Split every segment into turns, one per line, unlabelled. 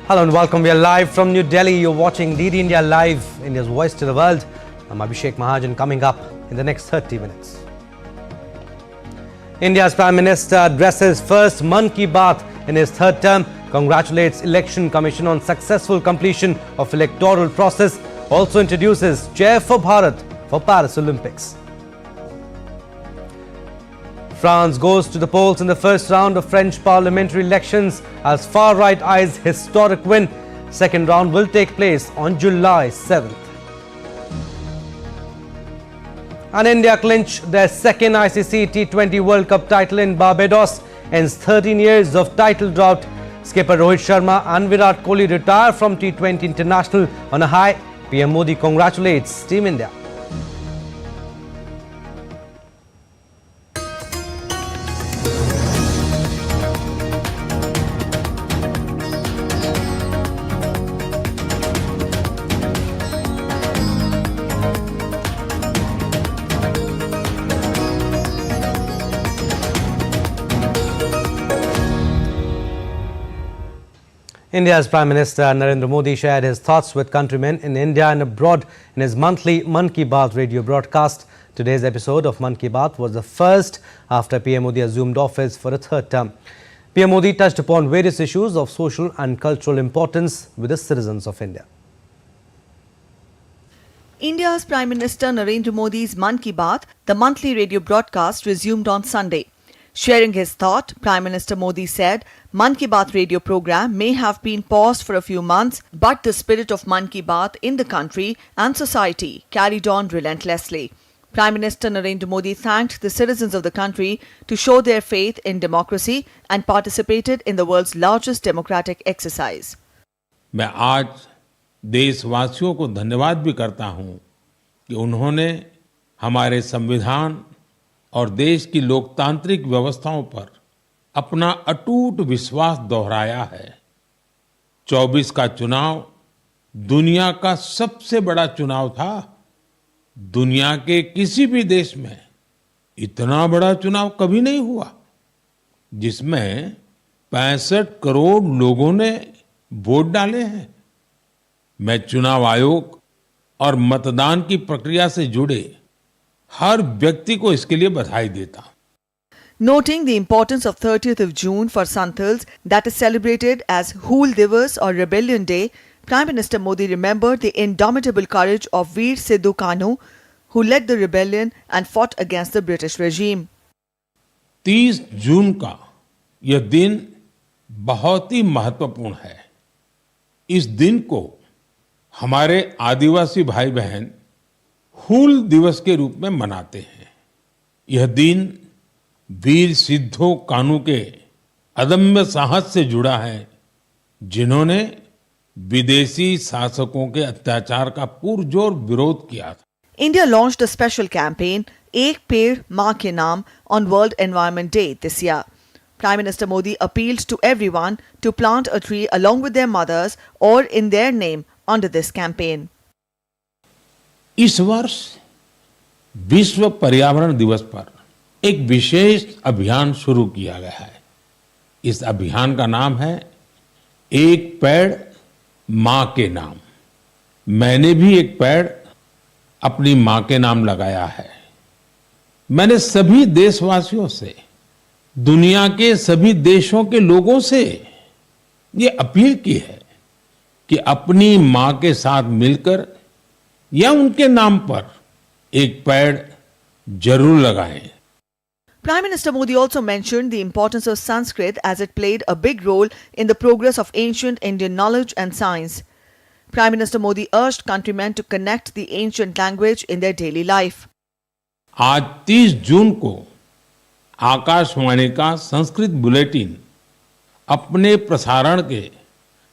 Hello and welcome. We are live from New Delhi. You're watching DD India Live, India's voice to the world. I'm Abhishek Mahajan. Coming up in the next 30 minutes. India's Prime Minister addresses first Mann Ki Baat in his third term, congratulates Election Commission on successful completion of electoral process, also introduces Chair for Bharat for Paris Olympics. France goes to the polls in the first round of French parliamentary elections as far-right eyes historic win. Second round will take place on July 7th. And India clinch their second ICC T20 World Cup title in Barbados. Ends 13 years of title drought. Skipper Rohit Sharma and Virat Kohli retire from T20 International on a high. PM Modi congratulates Team India. India's Prime Minister Narendra Modi shared his thoughts with countrymen in India and abroad in his monthly Mann Ki Baat radio broadcast. Today's episode of Mann Ki Baat was the first after PM Modi assumed office for a third term. PM Modi touched upon various issues of social and cultural importance with the citizens of India.
India's Prime Minister Narendra Modi's Mann Ki Baat, the monthly radio broadcast, resumed on Sunday. Sharing his thought, Prime Minister Modi said, Mann Ki Baat radio program may have been paused for a few months, but the spirit of Mann Ki Baat in the country and society carried on relentlessly. Prime Minister Narendra Modi thanked the citizens of the country to show their faith in democracy and participated in the world's largest democratic exercise.
मैं आज देशवासियों को धन्यवाद भी करता हूं कि उन्होंने हमारे संविधान और देश की लोकतांत्रिक व्यवस्थाओं पर अपना अटूट विश्वास दोहराया है। 24 का चुनाव दुनिया का सबसे बड़ा चुनाव था। दुनिया के किसी भी देश में इतना बड़ा चुनाव कभी नहीं हुआ, जिसमें 65 करोड़ लोगों ने वोट डाले हैं। मैं चुनाव आयोग और मतदान की प्रक्रिया से जुड़े हर व्यक्ति को इसके लिए बधाई देता हूं।
Noting the importance of 30th of June for Santals, that is celebrated as Hool Divas or Rebellion Day, Prime Minister Modi remembered the indomitable courage of Veer Sidhu Kanhu, who led the rebellion and fought against the British regime.
30 जून का यह दिन बहुत ही महत्वपूर्ण है। इस दिन को हमारे आदिवासी भाई बहन हूल दिवस के रूप में मनाते हैं। यह दिन वीर सिद्धो कान्हू के अदम्य साहस से जुड़ा है, जिन्होंने विदेशी शासकों के अत्याचार का पुरजोर विरोध किया था।
India launched a special campaign, Ek Ped Maa Ke Naam, on World Environment Day this year. Prime Minister Modi appealed to everyone to plant a tree along with their mothers or in their name under this campaign.
इस वर्ष विश्व पर्यावरण दिवस पर एक विशेष अभियान शुरू किया गया है। इस अभियान का नाम है एक पेड़ मां के नाम। मैंने भी एक पेड़ अपनी मां के नाम लगाया है। मैंने सभी देशवासियों से, दुनिया के सभी देशों के लोगों से ये अपील की है कि अपनी मां के साथ मिलकर या उनके नाम पर एक पेड़ जरूर लगाएं।
Prime Minister Modi also mentioned the importance of Sanskrit as it played a big role in the progress of ancient Indian knowledge and science. Prime Minister Modi urged countrymen to connect the ancient language in their daily life.
आज 30 जून को आकाशवाणी का Sanskrit bulletin अपने प्रसारण के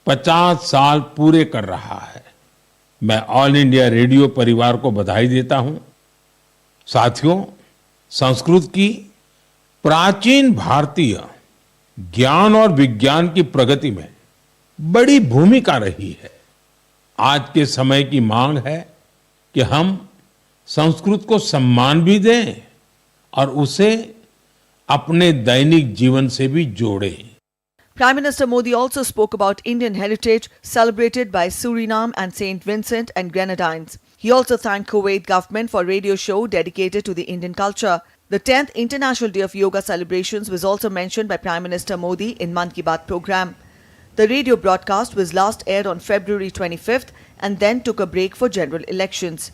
50 साल पूरे कर रहा है। मैं ऑल इंडिया रेडियो परिवार को बधाई देता हूं। साथियों, संस्कृत की प्राचीन भारतीय ज्ञान और विज्ञान की प्रगति में बड़ी भूमिका रही है। आज के समय की मांग है कि हम संस्कृत को सम्मान भी दें और उसे अपने दैनिक जीवन से भी जोड़ें।
Prime Minister Modi also spoke about Indian heritage celebrated by Suriname and St. Vincent and Grenadines. He also thanked Kuwait government for a radio show dedicated to the Indian culture. The 10th International Day of Yoga celebrations was also mentioned by Prime Minister Modi in Mann Ki Baat program. The radio broadcast was last aired on February 25th and then took a break for general elections.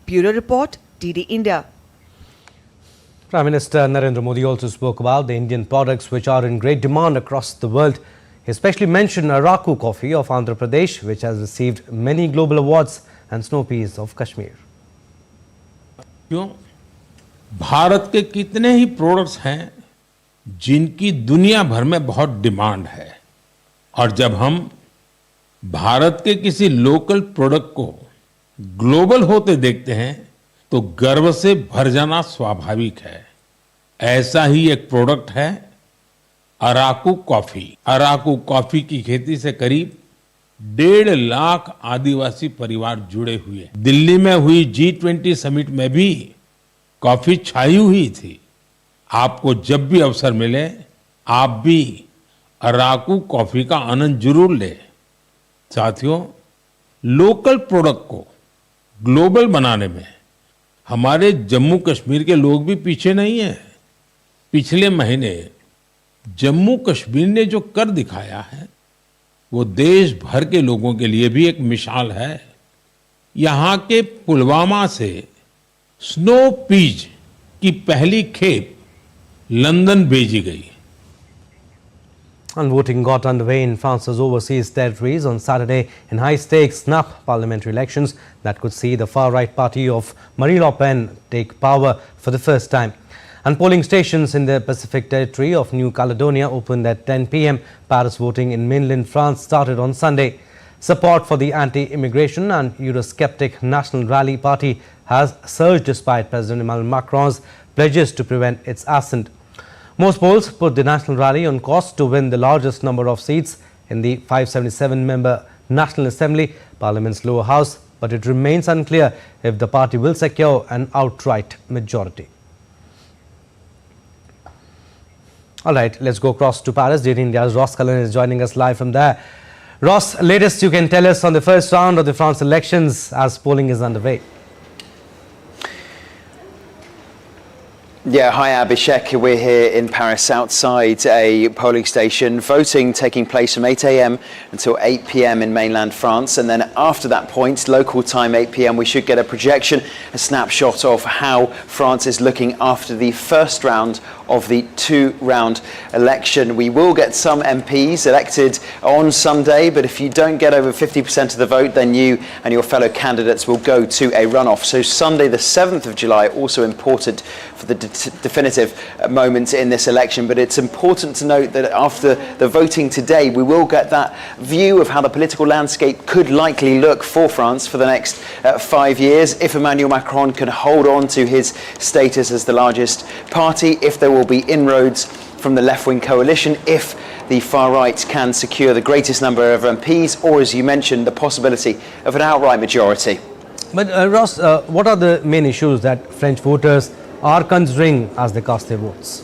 Bureau Report, DD India.
Prime Minister Narendra Modi also spoke about the Indian products which are in great demand across the world. He especially mentioned Araku coffee of Andhra Pradesh, which has received many global awards, and snow peas of Kashmir.
क्यों? भारत के कितने ही products हैं जिनकी दुनिया भर में बहुत demand है, और जब हम भारत के किसी लोकल प्रोडक्ट को ग्लोबल होते देखते हैं तो गर्व से भर जाना स्वाभाविक है। ऐसा ही एक प्रोडक्ट है अराकू कॉफी। अराकू कॉफी की खेती से करीब 1.5 लाख आदिवासी परिवार जुड़े हुए हैं। दिल्ली में हुई G20 समिट में भी कॉफी छाई हुई थी। आपको जब भी अवसर मिले आप भी अराकू कॉफी का आनंद जरूर लें। साथियों, लोकल प्रोडक्ट को ग्लोबल बनाने में हमारे जम्मू कश्मीर के लोग भी पीछे नहीं हैं। पिछले महीने जम्मू कश्मीर ने जो कर दिखाया है वो देश भर के लोगों के लिए भी एक मिसाल है। यहाँ के पुलवामा से स्नो पीज की पहली खेप लंदन भेजी गई।
And voting got underway in France's overseas territories on Saturday in high-stakes snap parliamentary elections that could see the far-right party of Marine Le Pen take power for the first time. And polling stations in the Pacific territory of New Caledonia opened at 10 p.m. Paris voting in mainland France started on Sunday. Support for the anti-immigration and Eurosceptic National Rally party has surged despite President Emmanuel Macron's pledges to prevent its ascent. Most polls put the National Rally on course to win the largest number of seats in the 577-member National Assembly, Parliament's lower house, but it remains unclear if the party will secure an outright majority. All right, let's go across to Paris. DD India's Ross Cullen is joining us live from there. Ross, latest you can tell us on the first round of the France elections as polling is underway.
Yeah, hi Abhishek. We're here in Paris outside a polling station. Voting taking place from 8 a.m. until 8 p.m. in mainland France. And then after that point, local time 8 p.m, we should get a projection, a snapshot of how France is looking after the first round of the two-round election. We will get some MPs elected on Sunday, but if you don't get over 50% of the vote, then you and your fellow candidates will go to a runoff. So Sunday, the 7th of July, also important for the definitive moment in this election. But it's important to note that after the voting today, we will get that view of how the political landscape could likely look for France for the next 5 years. If Emmanuel Macron can hold on to his status as the largest party, if there will be inroads from the left-wing coalition, if the far right can secure the greatest number of MPs, or as you mentioned, the possibility of an outright majority.
But Ross, what are the main issues that French voters are considering as they cast their votes?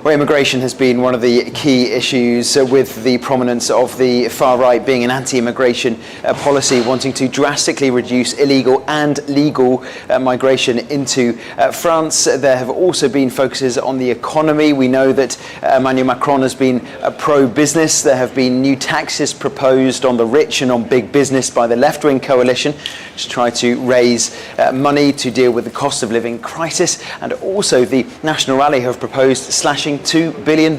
Well, immigration has been one of the key issues, with the prominence of the far right being an anti-immigration policy, wanting to drastically reduce illegal and legal migration into France. There have also been focuses on the economy. We know that Emmanuel Macron has been pro-business. There have been new taxes proposed on the rich and on big business by the left-wing coalition to try to raise money to deal with the cost of living crisis. And also the National Rally have proposed slashing $2 billion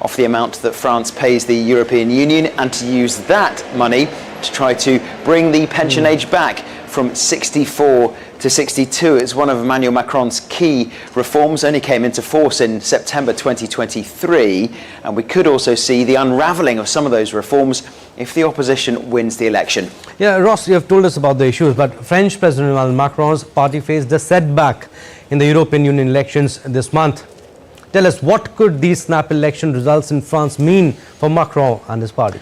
off the amount that France pays the European Union, and to use that money to try to bring the pension age back from 64 to 62. It's one of Emmanuel Macron's key reforms, only came into force in September 2023, and we could also see the unravelling of some of those reforms if the opposition wins the election.
Yeah, Ross, you have told us about the issues, but French President Emmanuel Macron's party faced a setback in the European Union elections this month. Tell us, what could these snap election results in France mean for Macron and his party?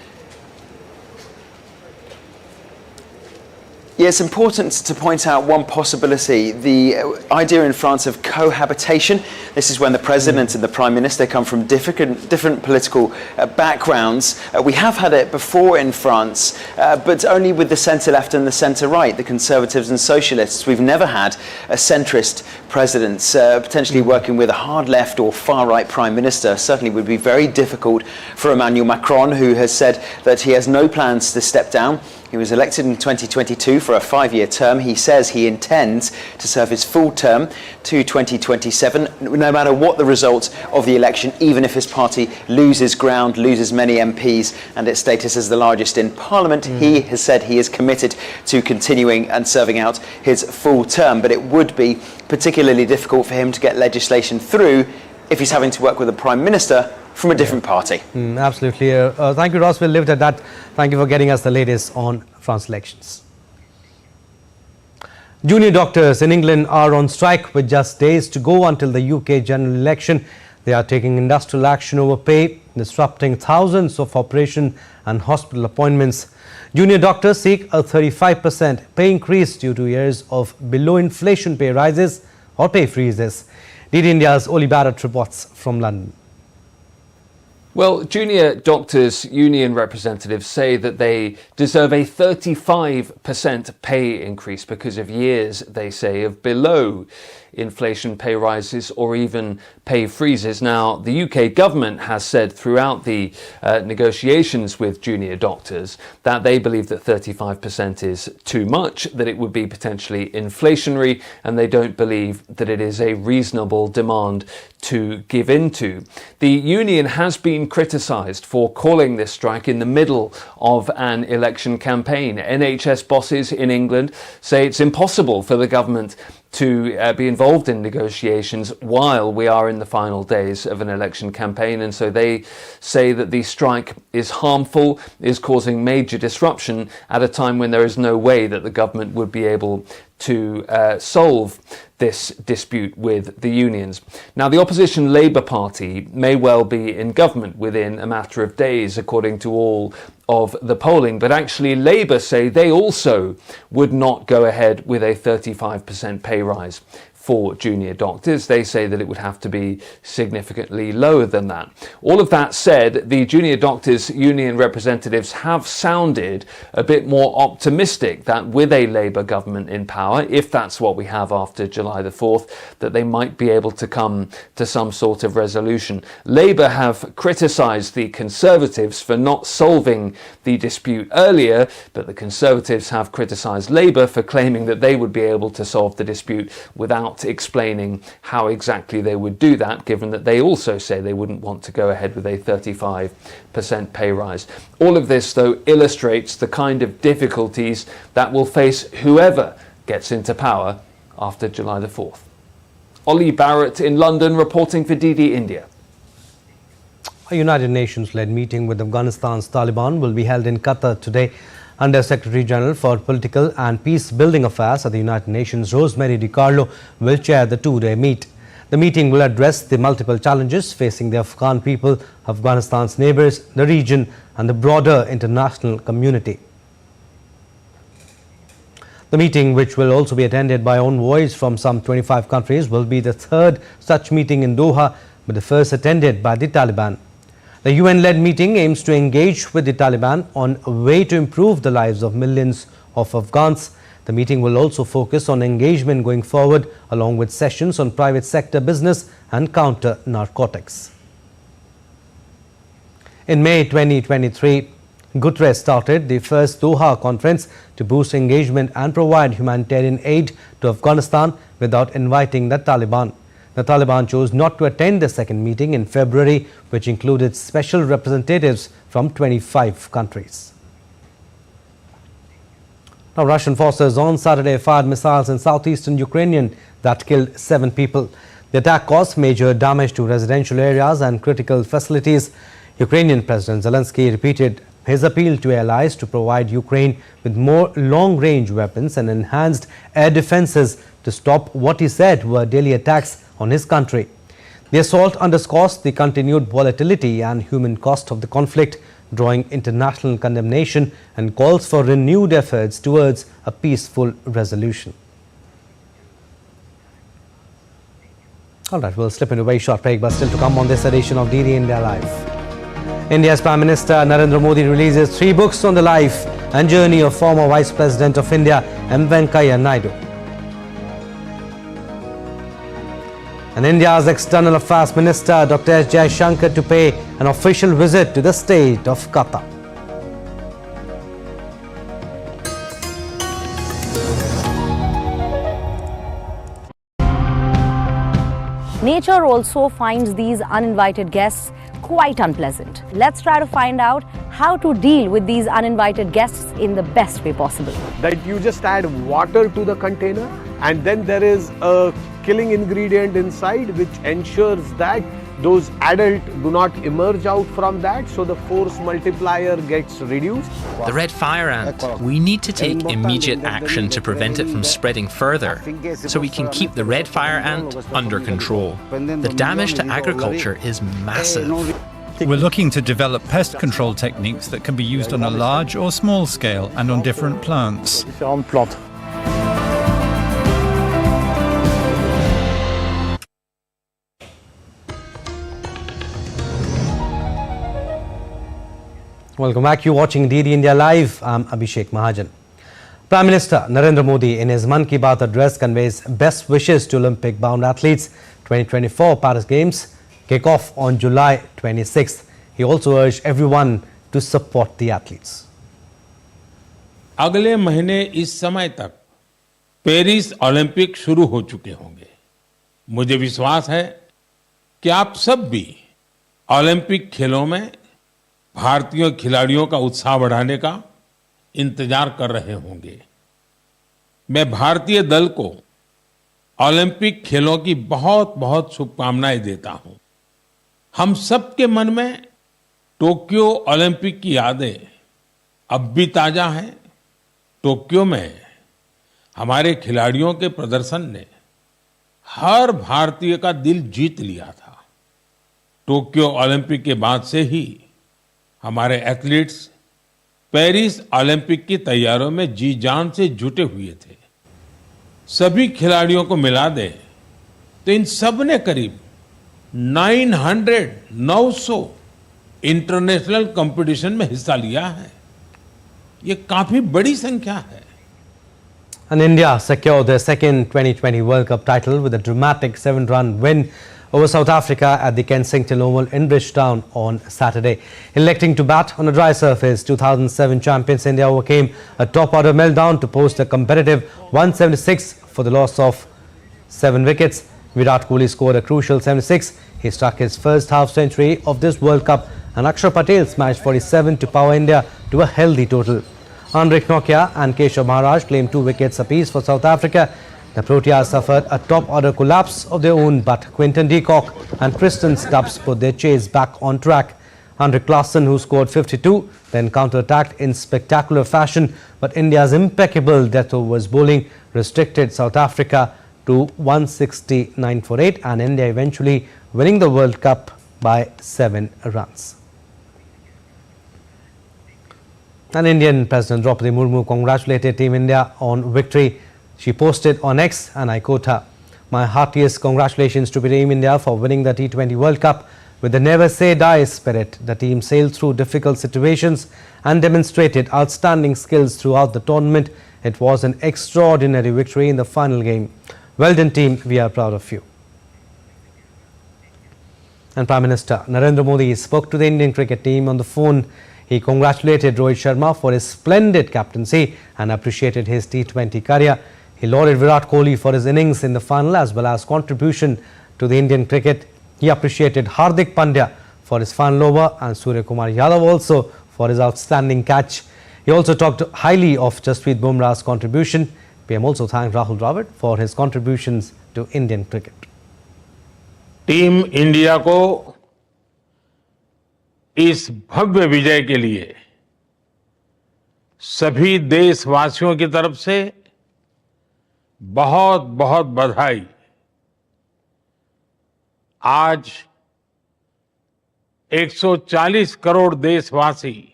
Yeah, it's important to point out one possibility, the idea in France of cohabitation. This is when the president and the prime minister come from different political backgrounds. We have had it before in France, but only with the centre-left and the centre-right, the conservatives and socialists. We've never had a centrist president, potentially working with a hard-left or far-right prime minister. Certainly would be very difficult for Emmanuel Macron, who has said that he has no plans to step down. He was elected in 2022 for a 5-year term. He says he intends to serve his full term to 2027, no matter what the result of the election, even if his party loses ground, loses many MPs and its status as the largest in Parliament. He has said he is committed to continuing and serving out his full term, but it would be particularly difficult for him to get legislation through if he's having to work with a prime minister from a different party.
Absolutely. Thank you, Ross. We'll leave it at that. Thank you for getting us the latest on France elections. Junior doctors in England are on strike with just days to go until the UK general election. They are taking industrial action over pay, disrupting thousands of operation and hospital appointments. Junior doctors seek a 35% pay increase due to years of below inflation pay rises or pay freezes. DD India's Oli Barrett reports from London.
Well, junior doctors' union representatives say that they deserve a 35% pay increase because of years, they say, of below inflation pay rises or even pay freezes. Now, the UK government has said throughout the negotiations with junior doctors that they believe that 35% is too much, that it would be potentially inflationary, and they don't believe that it is a reasonable demand to give into. The union has been criticised for calling this strike in the middle of an election campaign. NHS bosses in England say it's impossible for the government to be involved in negotiations while we are in the final days of an election campaign, and so they say that the strike is harmful, is causing major disruption at a time when there is no way that the government would be able to solve this dispute with the unions. Now, the opposition Labour Party may well be in government within a matter of days, according to all of the polling, but actually Labour say they also would not go ahead with a 35% pay rise for junior doctors. They say that it would have to be significantly lower than that. All of that said, the junior doctors union representatives have sounded a bit more optimistic that with a Labour government in power, if that's what we have after July the 4th, that they might be able to come to some sort of resolution. Labour have criticised the Conservatives for not solving the dispute earlier, but the Conservatives have criticised Labour for claiming that they would be able to solve the dispute without explaining how exactly they would do that, given that they also say they wouldn't want to go ahead with a 35% pay rise. All of this, though, illustrates the kind of difficulties that will face whoever gets into power after July the 4th. Oli Barrett in London reporting for DD India.
A United Nations-led meeting with Afghanistan's Taliban will be held in Qatar today. Under Secretary General for Political and Peace-Building Affairs at the United Nations, Rosemary DiCarlo, will chair the two-day meet. The meeting will address the multiple challenges facing the Afghan people, Afghanistan's neighbours, the region and the broader international community. The meeting, which will also be attended by envoys from some 25 countries, will be the third such meeting in Doha, but the first attended by the Taliban. The UN-led meeting aims to engage with the Taliban on a way to improve the lives of millions of Afghans. The meeting will also focus on engagement going forward, along with sessions on private sector business and counter-narcotics. In May 2023, Guterres started the first Doha conference to boost engagement and provide humanitarian aid to Afghanistan without inviting the Taliban. The Taliban chose not to attend the second meeting in February, which included special representatives from 25 countries. Now, Russian forces on Saturday fired missiles in southeastern Ukraine that killed 7 people. The attack caused major damage to residential areas and critical facilities. Ukrainian President Zelensky repeated his appeal to allies to provide Ukraine with more long-range weapons and enhanced air defenses to stop what he said were daily attacks on his country. The assault underscores the continued volatility and human cost of the conflict. drawing international condemnation and calls for renewed efforts towards a peaceful resolution. All right, we'll slip into a very short break, but still to come on this edition of DD India Live. India's Prime Minister Narendra Modi releases 3 books on the life and journey of former Vice President of India, M. Naidu. And India's External Affairs Minister Dr S Jaishankar to pay an official visit to the state of Qatar.
Nature also finds these uninvited guests quite unpleasant. Let's try to find out how to deal with these uninvited guests in the best way possible.
That you just add water to the container, and then there is a killing ingredient inside which ensures that those adults do not emerge out from that, so the force multiplier gets reduced.
The red fire ant. We need to take immediate action to prevent it from spreading further, so we can keep the red fire ant under control. The damage to agriculture is massive.
We're looking to develop pest control techniques that can be used on a large or small scale and on different plants.
Welcome back. You're watching DD India Live. I'm Abhishek Mahajan. Prime Minister Narendra Modi in his Mann Ki Baat address conveys best wishes to Olympic-bound athletes. 2024 Paris Games kick off on July 26th. He also urged everyone to support the athletes.
अगले महीने इस समय तक Paris Olympic शुरू हो चुके होंगे। मुझे विश्वास है कि आप सब भी ओलंपिक खेलों में भारतीय खिलाड़ियों का उत्साह बढ़ाने का इंतजार कर रहे होंगे। मैं भारतीय दल को ओलंपिक खेलों की बहुत बहुत शुभकामनाएं देता हूं। हम सबके मन में टोक्यो ओलंपिक की यादें अब भी ताजा हैं। टोक्यो में हमारे खिलाड़ियों के प्रदर्शन ने हर भारतीय का दिल जीत लिया था। टोक्यो ओलंपिक के बाद से ही हमारे एथलीट्स पेरिस ओलंपिक की तैयारियों में जी जान से जुटे हुए थे। सभी खिलाड़ियों को मिला दें तो इन सब ने करीब 900 इंटरनेशनल कंपटीशन में हिस्सा लिया है। ये काफी बड़ी संख्या है।
And India secured their second T20 World Cup title with a dramatic 7-run win over South Africa at the Kensington Oval in Bridgetown on Saturday. Electing to bat on a dry surface, 2007 champions India overcame a top-order meltdown to post a competitive 176 for the loss of 7 wickets. Virat Kohli scored a crucial 76. He struck his first half-century of this World Cup, and Akshar Patel smashed 47 to power India to a healthy total. Anrik Nokia and Keshav Maharaj claimed 2 wickets apiece for South Africa. The Proteas suffered a top-order collapse of their own, but Quinton de Kock and Tristan Stubbs put their chase back on track. Henrik Larsson, who scored 52, then counter-attacked in spectacular fashion, but India's impeccable death overs bowling restricted South Africa to 169 for 8, and India eventually winning the World Cup by 7 runs. And Indian President Draupadi Murmu congratulated Team India on victory. She posted on X, and I quote her, "My heartiest congratulations to Team India for winning the T20 World Cup. With the never say die spirit, the team sailed through difficult situations and demonstrated outstanding skills throughout the tournament. It was an extraordinary victory in the final game. Well done team, we are proud of you." And Prime Minister Narendra Modi spoke to the Indian cricket team on the phone. He congratulated Rohit Sharma for his splendid captaincy and appreciated his T20 career. He lauded Virat Kohli for his innings in the final as well as contribution to the Indian cricket. He appreciated Hardik Pandya for his final over and Surya Kumar Yadav also for his outstanding catch. He also talked highly of Jasprit Bumrah's contribution. PM also thanked Rahul Dravid for his contributions to Indian cricket.
Team India को इस भव्य विजय के लिए सभी देशवासियों की तरफ से बहुत बहुत बधाई। आज 140 करोड़ देशवासी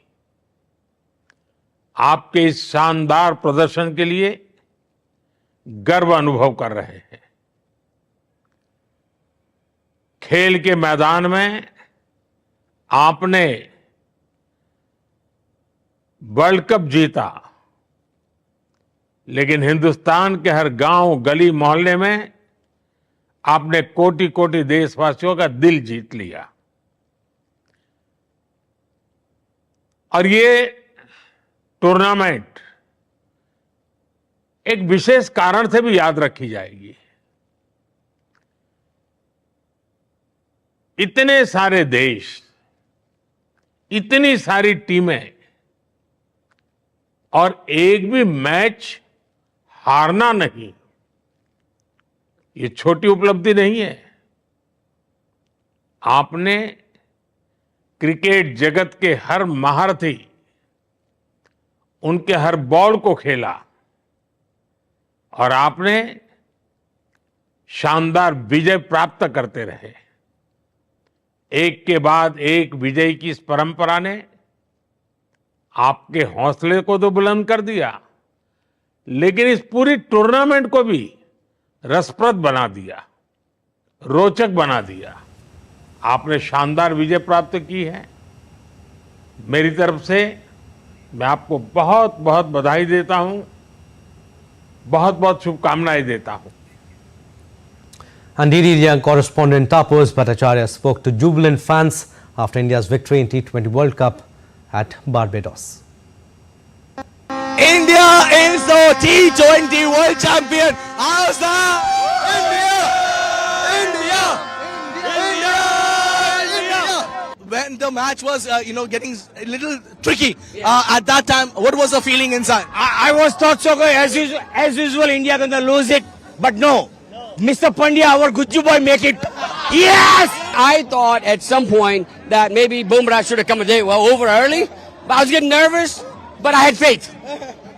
आपके इस शानदार प्रदर्शन के लिए गर्व अनुभव कर रहे हैं। खेल के मैदान में आपने वर्ल्ड कप जीता, लेकिन हिंदुस्तान के हर गांव, गली, मोहल्ले में आपने कोटि कोटि देशवासियों का दिल जीत लिया। और ये टूर्नामेंट एक विशेष कारण से भी याद रखी जाएगी। इतने सारे देश, इतनी सारी टीमें और एक भी मैच हारना नहीं, ये छोटी उपलब्धि नहीं है। आपने क्रिकेट जगत के हर महारथी, उनके हर बॉल को खेला और आपने शानदार विजय प्राप्त करते रहे। एक के बाद एक विजय की इस परंपरा ने आपके हौसले को तो बुलंद कर दिया, लेकिन इस पूरी टूर्नामेंट को भी रसप्रद बना दिया, रोचक बना दिया। आपने शानदार विजय प्राप्त की है। मेरी तरफ से मैं आपको बहुत बहुत बधाई देता हूं, बहुत बहुत शुभकामनाएं देता हूं।
And DD correspondent Tapas Bhattacharya spoke to jubilant fans after India's victory in T20 World Cup at Barbados.
India is the T20 World Champion. How's that? When the match was, getting a little tricky at that time, what was the feeling inside?
I was thought so good. As usual, India gonna lose it, but no. Mr. Pandya, our Gujju boy, make it. Yes!
I thought at some point that maybe Bumrah should have come a day over early, but I was getting nervous, but I had faith.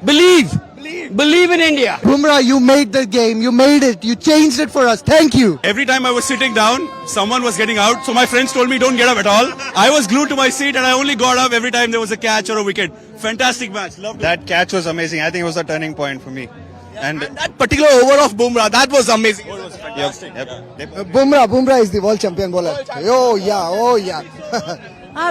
Believe in India.
Bumrah, you made the game. You made it. You changed it for us. Thank you.
Every time I was sitting down, someone was getting out. So my friends told me don't get up at all. I was glued to my seat and I only got up every time there was a catch or a wicket. Fantastic match. Loved it.
That catch was amazing. I think it was a turning point for me.
And that particular over of Bumrah, that was amazing.
Oh, it was fantastic.
Yep.
Bumrah is the world champion bowler. Oh yeah.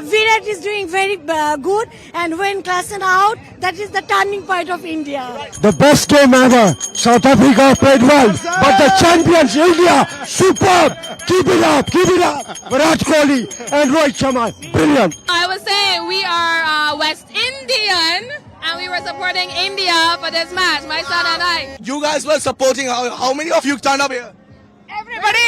Virat is doing very good, and when Klassen out, that is the turning point of India.
The best game ever. South Africa played well, but the champions India, superb. Keep it up. Virat Kohli and Rohit Sharma, brilliant.
I would say we are West Indian, and we were supporting India for this match, my son and I.
You guys were supporting. How many of you turned up here?
Everybody!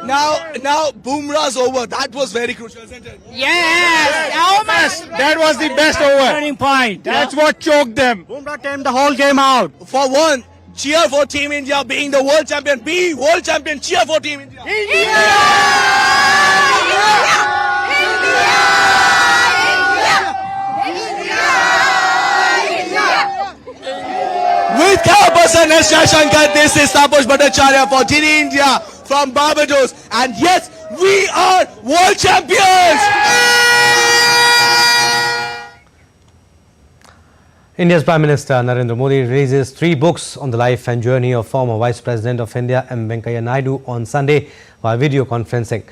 Now Bumrah's over. That was very crucial, isn't it?
Yes!
That was the best over. Turning point. That's what choked them.
Bumrah tamed the whole game out.
For one, cheer for Team India being the world champion. Be world champion. Cheer for Team India. With Doordarshan Dr S Jaishankar, this is Prasar Bharati for TD India from Barbados. And yes, we are world champions!
India's Prime Minister Narendra Modi releases 3 books on the life and journey of former Vice President of India M. Naidu on Sunday via video conferencing.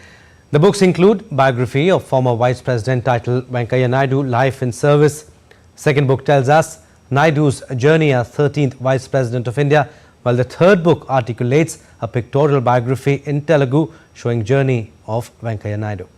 The books include biography of former Vice President titled Naidu, Life in Service. Second book tells us Naidu's journey as 13th Vice President of India, while the third book articulates a pictorial biography in Telugu showing journey of Naidu.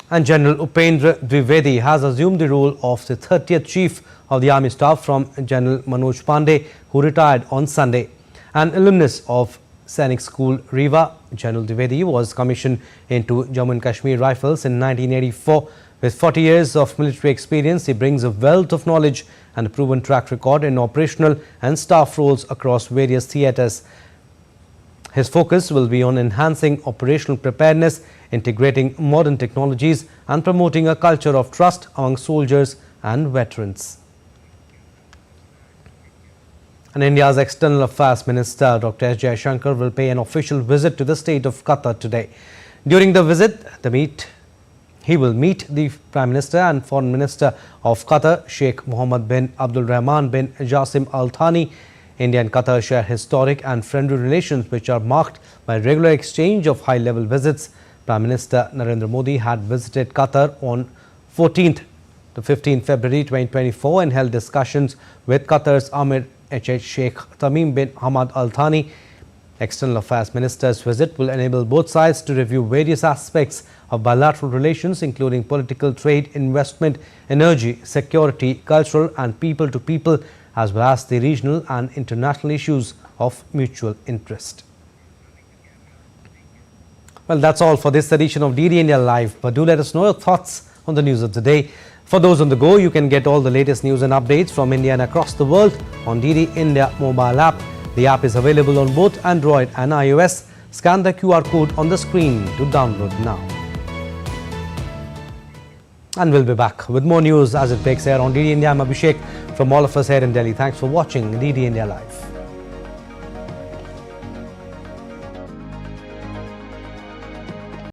And General Upendra Dwivedi has assumed the role of the 30th Chief of the Army Staff from General Manoj Pandey, who retired on Sunday. An alumnus of Sainik School, Rewa, General Dwivedi was commissioned into Jammu and Kashmir Rifles in 1984. With 40 years of military experience, he brings a wealth of knowledge and a proven track record in operational and staff roles across various theatres. His focus will be on enhancing operational preparedness, integrating modern technologies and promoting a culture of trust among soldiers and veterans. And India's External Affairs Minister Dr S Jaishankar will pay an official visit to the state of Qatar today. During the visit, the meet He will meet the Prime Minister and Foreign Minister of Qatar, Sheikh Mohammed bin Abdul Rahman bin Jassim Al Thani. India and Qatar share historic and friendly relations which are marked by regular exchange of high-level visits. Prime Minister Narendra Modi had visited Qatar on 14th to 15th February 2024 and held discussions with Qatar's Amir Sheikh Tamim bin Hamad Al Thani. External Affairs Minister's visit will enable both sides to review various aspects of bilateral relations, including political, trade, investment, energy, security, cultural and people-to-people, as well as the regional and international issues of mutual interest. Well, that's all for this edition of DD India Live, but do let us know your thoughts on the news of the day. For those on the go, you can get all the latest news and updates from India and across the world on DD India mobile app. The app is available on both Android and iOS. Scan the QR code on the screen to download now. And we'll be back with more news as it breaks air on DD India. I'm Abhishek from all of us here in Delhi. Thanks for watching DD India Live.